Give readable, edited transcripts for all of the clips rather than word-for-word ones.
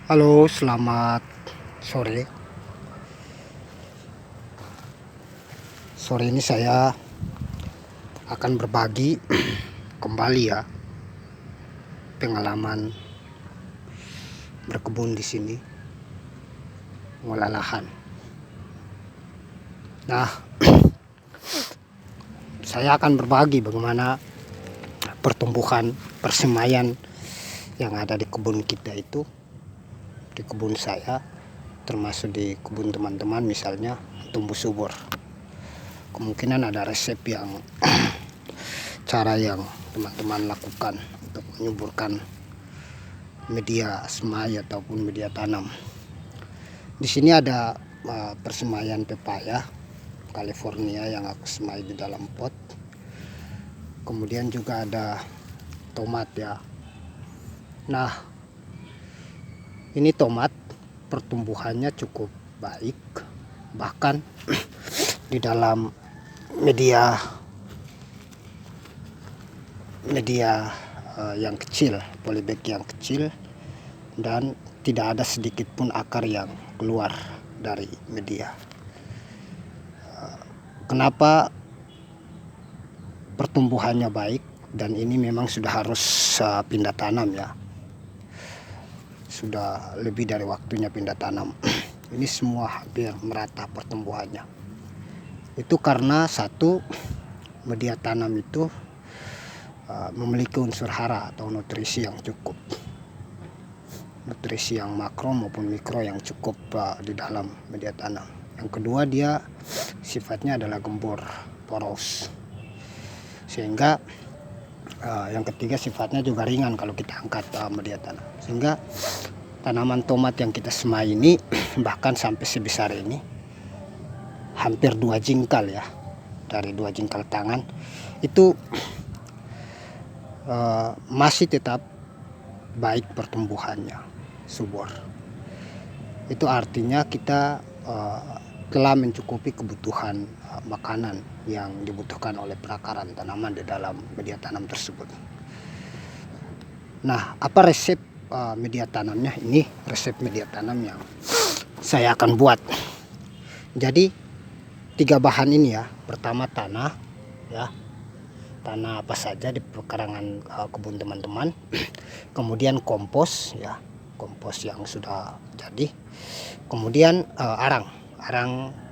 Halo, selamat sore. Sore ini saya akan berbagi kembali ya pengalaman berkebun di sini, mengolah lahan. Nah, saya akan berbagi bagaimana pertumbuhan persemaian yang ada di kebun kita itu, di kebun saya, termasuk di kebun teman-teman misalnya tumbuh subur. Kemungkinan ada resep yang cara yang teman-teman lakukan untuk menyuburkan media semai ataupun media tanam. Di sini ada persemaian pepaya California yang aku semai di dalam pot. Kemudian juga ada tomat ya. Nah, ini tomat pertumbuhannya cukup baik, bahkan di dalam media yang kecil, polybag yang kecil, dan tidak ada sedikit pun akar yang keluar dari media. Kenapa pertumbuhannya baik? Dan ini memang sudah harus pindah tanam ya, sudah lebih dari waktunya pindah tanam. Ini semua hampir merata pertumbuhannya. Itu karena satu, media tanam itu memiliki unsur hara atau nutrisi yang cukup, nutrisi yang makro maupun mikro yang cukup di dalam media tanam. Yang kedua, dia sifatnya adalah gembur, poros, sehingga yang ketiga sifatnya juga ringan kalau kita angkat media tanam, sehingga tanaman tomat yang kita semai ini bahkan sampai sebesar ini, hampir 2 jingkal ya, dari 2 jingkal tangan itu masih tetap baik pertumbuhannya, subur. Itu artinya kita telah mencukupi kebutuhan makanan yang dibutuhkan oleh perakaran tanaman di dalam media tanam tersebut. Nah, apa resep media tanamnya? Ini resep media tanam yang saya akan buat. Jadi 3 bahan ini ya. Pertama tanah ya, tanah apa saja di pekarangan kebun teman-teman. Kemudian kompos ya, kompos yang sudah jadi. Kemudian arang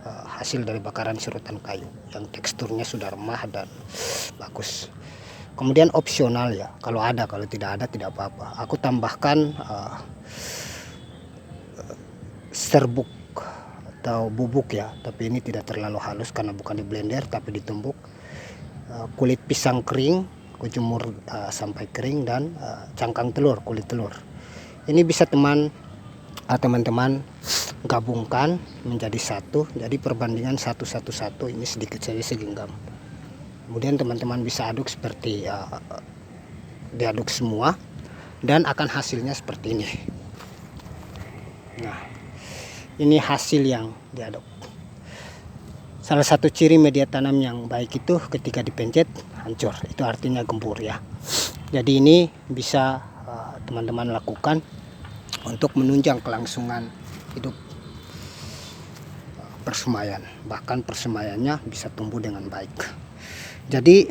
hasil dari bakaran serutan kayu yang teksturnya sudah remah dan bagus. Kemudian opsional ya, kalau ada, kalau tidak ada tidak apa-apa. Aku tambahkan serbuk atau bubuk ya, tapi ini tidak terlalu halus karena bukan di blender tapi ditumbuk. Kulit pisang kering, kujemur sampai kering, dan cangkang telur, kulit telur. Ini bisa teman-teman gabungkan menjadi satu, jadi perbandingan 1:1:1, ini sedikit saja segenggam. Kemudian teman-teman bisa aduk seperti diaduk semua, dan akan hasilnya seperti ini. Nah, ini hasil yang diaduk. Salah satu ciri media tanam yang baik itu ketika dipencet hancur, itu artinya gembur ya. Jadi ini bisa teman-teman lakukan untuk menunjang kelangsungan hidup persemaian, bahkan persemaiannya bisa tumbuh dengan baik. Jadi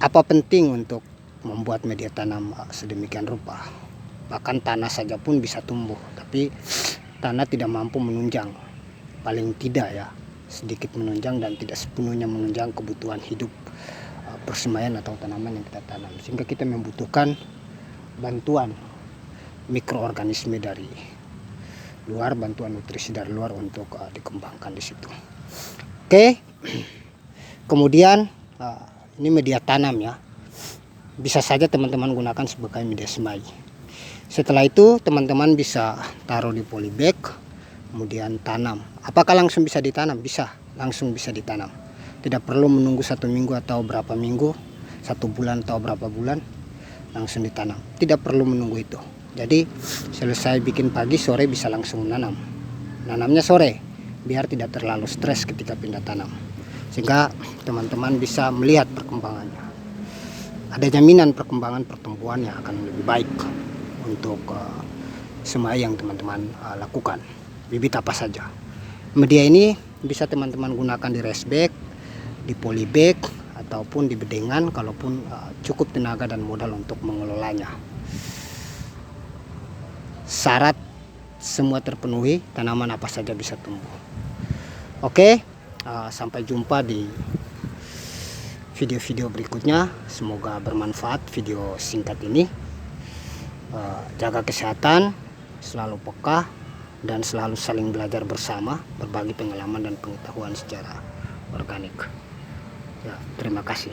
apa penting untuk membuat media tanam sedemikian rupa? Bahkan tanah saja pun bisa tumbuh, tapi tanah tidak mampu menunjang, paling tidak ya sedikit menunjang dan tidak sepenuhnya menunjang kebutuhan hidup persemaian atau tanaman yang kita tanam, sehingga kita membutuhkan bantuan mikroorganisme dari luar, bantuan nutrisi dari luar untuk dikembangkan di situ. Oke. Kemudian ini media tanam ya, bisa saja teman-teman gunakan sebagai media semai. Setelah itu teman-teman bisa taruh di polybag, kemudian tanam. Apakah langsung bisa ditanam? Bisa, langsung bisa ditanam. Tidak perlu menunggu 1 minggu atau berapa minggu, 1 bulan atau berapa bulan, langsung ditanam. Tidak perlu menunggu itu. Jadi selesai bikin pagi, sore bisa langsung menanam. Nanamnya sore biar tidak terlalu stres ketika pindah tanam, sehingga teman-teman bisa melihat perkembangannya. Ada jaminan perkembangan pertumbuhan yang akan lebih baik. untuk semua yang teman-teman lakukan. Bibit apa saja. Media ini bisa teman-teman gunakan di raised bed, di polybag, ataupun di bedengan kalaupun cukup tenaga dan modal untuk mengelolanya. Syarat semua terpenuhi, tanaman apa saja bisa tumbuh. Oke, sampai jumpa di video-video berikutnya. Semoga bermanfaat video singkat ini. Jaga kesehatan, selalu peka, dan selalu saling belajar bersama, berbagi pengalaman dan pengetahuan secara organik. Ya, terima kasih.